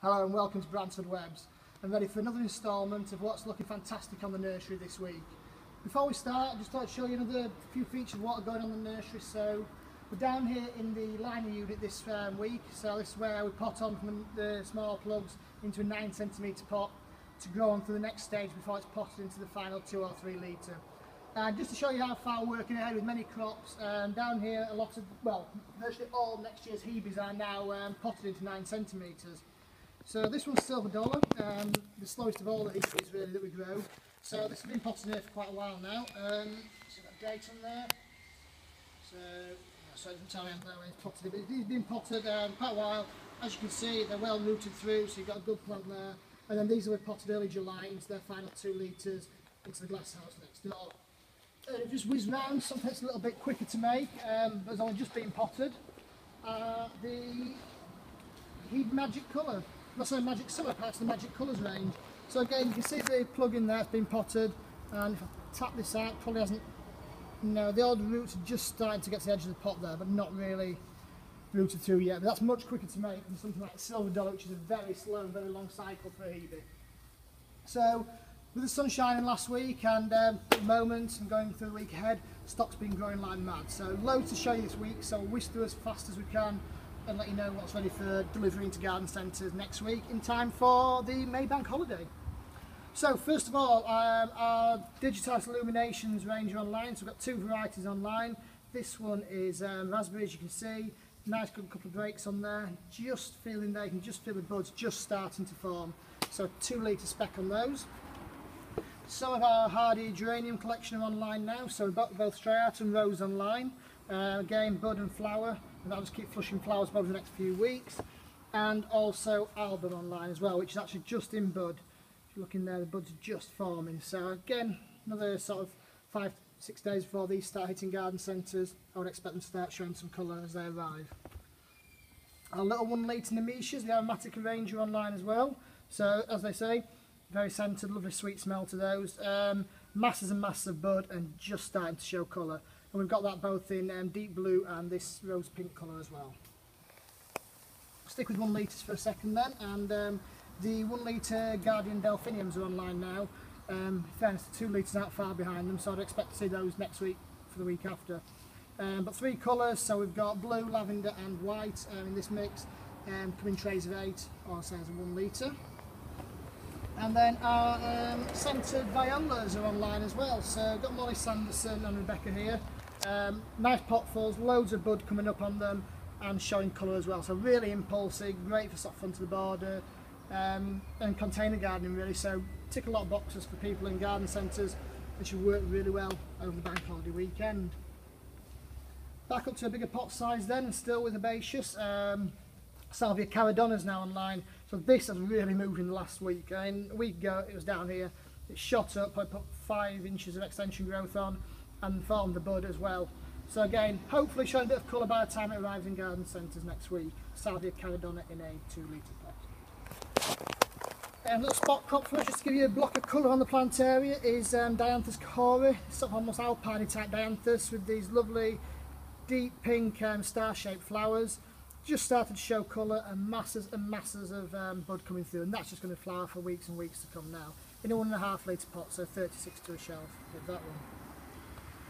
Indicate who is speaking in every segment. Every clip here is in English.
Speaker 1: Hello and welcome to Bransford Webs. I'm ready for another instalment of what's looking fantastic on the nursery this week. Before we start, I just thought I'd show you another few features of what are going on in the nursery. So we're down here in the liner unit this week, so this is where we pot on from the small plugs into a 9cm pot to grow on to the next stage before it's potted into the final 2 or 3 litre. And just to show you how far we're working ahead with many crops, down here a lot of, well, virtually all next year's Hebes are now potted into 9cm. So this one's Silver Dollar, the slowest of all the Hebes really that we grow. So this has been potted here for quite a while now. So got a date on there. So it doesn't tell me when it's potted, but it's been potted quite a while. As you can see, they're well rooted through, so you've got a good plant there. And then these were potted early July into their final 2 litres into the glass house next door. It just whizzed round, something that's a little bit quicker to make, but it's only just been potted. The Hebe Magic Colour, not so Magic Summer, part of the Magic Colours range. So again, you can see the plug in there has been potted, and if I tap this out, probably hasn't, no, the old roots are just starting to get to the edge of the pot there, but not really rooted through yet. But that's much quicker to make than something like Silver Dollar, which is a very slow and very long cycle for a Hebe. So, with the sun shining last week and at the moment and going through the week ahead, stock's been growing like mad. So loads to show you this week, so we'll whisk through as fast as we can and let you know what's ready for delivery into garden centres next week in time for the Maybank holiday. So first of all, our digitised illuminations range are online, so we've got 2 varieties online. This one is raspberry, as you can see, nice good couple of breaks on there, just feeling there, you can just feel the buds just starting to form. So 2 litre spec on those. Some of our hardy geranium collection are online now, so we've got both Striata and Rose online. Again, bud and flower, and that'll just keep flushing flowers over the next few weeks. And also Album online as well, which is actually just in bud. If you look in there, the buds are just forming. So again, another sort of 5-6 days before these start hitting garden centres, I would expect them to start showing some colour as they arrive. Our little 1 litre Nemesias, the Aromatica range, are online as well. So as they say, very scented, lovely sweet smell to those. Masses and masses of bud and just starting to show colour. And we've got that both in deep blue and this rose pink colour as well. Stick with 1 litres for a second then, and the 1 litre Guardian Delphiniums are online now. In fairness, the 2 litres aren't far behind them, so I'd expect to see those next week for the week after. But 3 colours, so we've got blue, lavender and white in this mix, come in trays of 8 or size of 1 litre. And then our scented violas are online as well. So got Molly Sanderson and Rebecca here. Nice potfuls, loads of bud coming up on them and showing colour as well. So really impulsive, great for sort of front of the border and container gardening really. So tick a lot of boxes for people in garden centres and should work really well over the bank holiday weekend. Back up to a bigger pot size then, and still with herbaceous. Salvia Caradonna is now online, so this has really moved in the last week. A week ago it was down here, it shot up, I put 5 inches of extension growth on and formed the bud as well. So again, hopefully showing a bit of colour by the time it arrives in garden centres next week. Salvia Caradonna in a 2 litre pot. A little spot crop for us, just to give you a block of colour on the plant area, is Dianthus Cahora, sort of almost alpine type Dianthus with these lovely deep pink star-shaped flowers. Just started to show colour and masses of bud coming through, and that's just going to flower for weeks and weeks to come now. In a 1.5 litre pot, so 36 to a shelf with that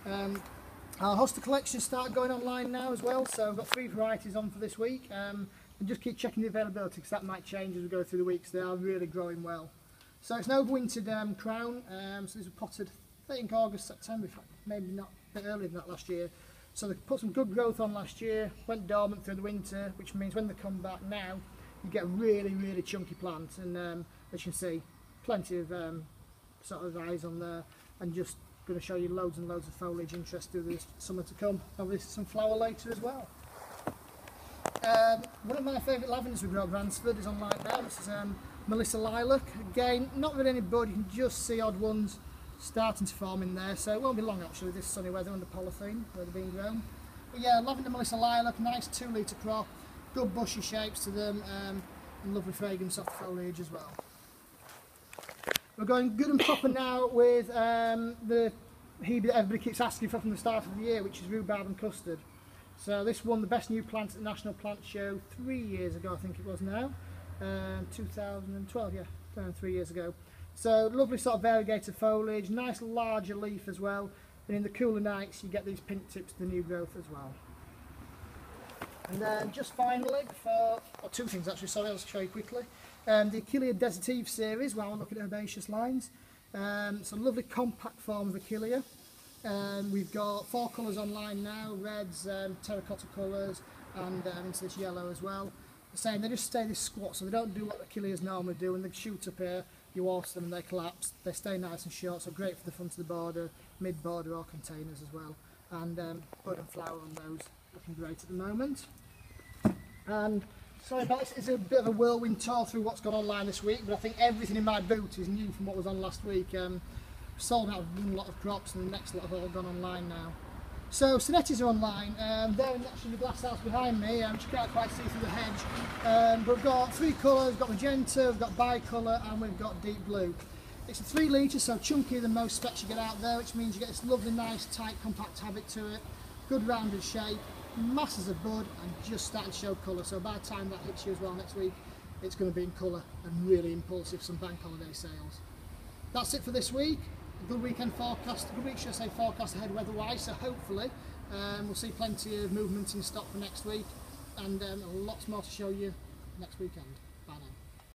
Speaker 1: one. Our hosta collection started going online now as well, so we've got 3 varieties on for this week, and just keep checking the availability because that might change as we go through the weeks. They are really growing well. So it's an overwintered crown, so these were potted I think August, September, maybe not a bit earlier than that last year. So they put some good growth on last year, went dormant through the winter, which means when they come back now, you get a really, really chunky plant. And as you can see, plenty of sort of eyes on there, and just going to show you loads and loads of foliage interest through this summer to come. Obviously some flower later as well. One of my favourite lavenders we grow at Bransford is online now. This is Melissa Lilac. Again, not really any bud, you can just see odd ones starting to form in there, so it won't be long actually this sunny weather under polythene where they're being grown. But yeah, lavender Melissa Lilac, nice 2 litre crop, good bushy shapes to them, and lovely fragrance off the foliage as well. We're going good and proper now with the Hebe that everybody keeps asking for from the start of the year, which is rhubarb and custard. So this won the best new plant at the National Plant Show 3 years ago, I think it was now. 2012, yeah, 3 years ago. So lovely sort of variegated foliage, nice larger leaf as well, and in the cooler nights you get these pink tips to the new growth as well. And then just finally, two things actually, sorry, I'll show you quickly. The Achillea Desertive series, while we're looking at herbaceous lines. It's a lovely compact form of Achillea. We've got 4 colours online now, reds, terracotta colours, and into this yellow as well. The same, they just stay this squat, so they don't do what Achilleas normally do. When they shoot up here, you water them and they collapse. They stay nice and short, so great for the front of the border, mid border or containers as well. And bud and flower on those, looking great at the moment. And sorry about this, it's a bit of a whirlwind tour through what's gone online this week, but I think everything in my boot is new from what was on last week. Sold out of one lot of crops and the next lot have all gone online now. So Sonettis are online, they're actually in the glass house behind me, which you can't quite see through the hedge. But we've got 3 colours, we've got magenta, we've got bicolour and we've got deep blue. It's a 3 litre, so chunkier than most specs you get out there, which means you get this lovely nice tight compact habit to it, good rounded shape, masses of bud and just starting to show colour, so by the time that hits you as well next week it's going to be in colour and really impulsive, some bank holiday sales. That's it for this week. A good weekend forecast, a good week should I say, forecast ahead weather-wise, so hopefully we'll see plenty of movement in stock for next week and lots more to show you next weekend.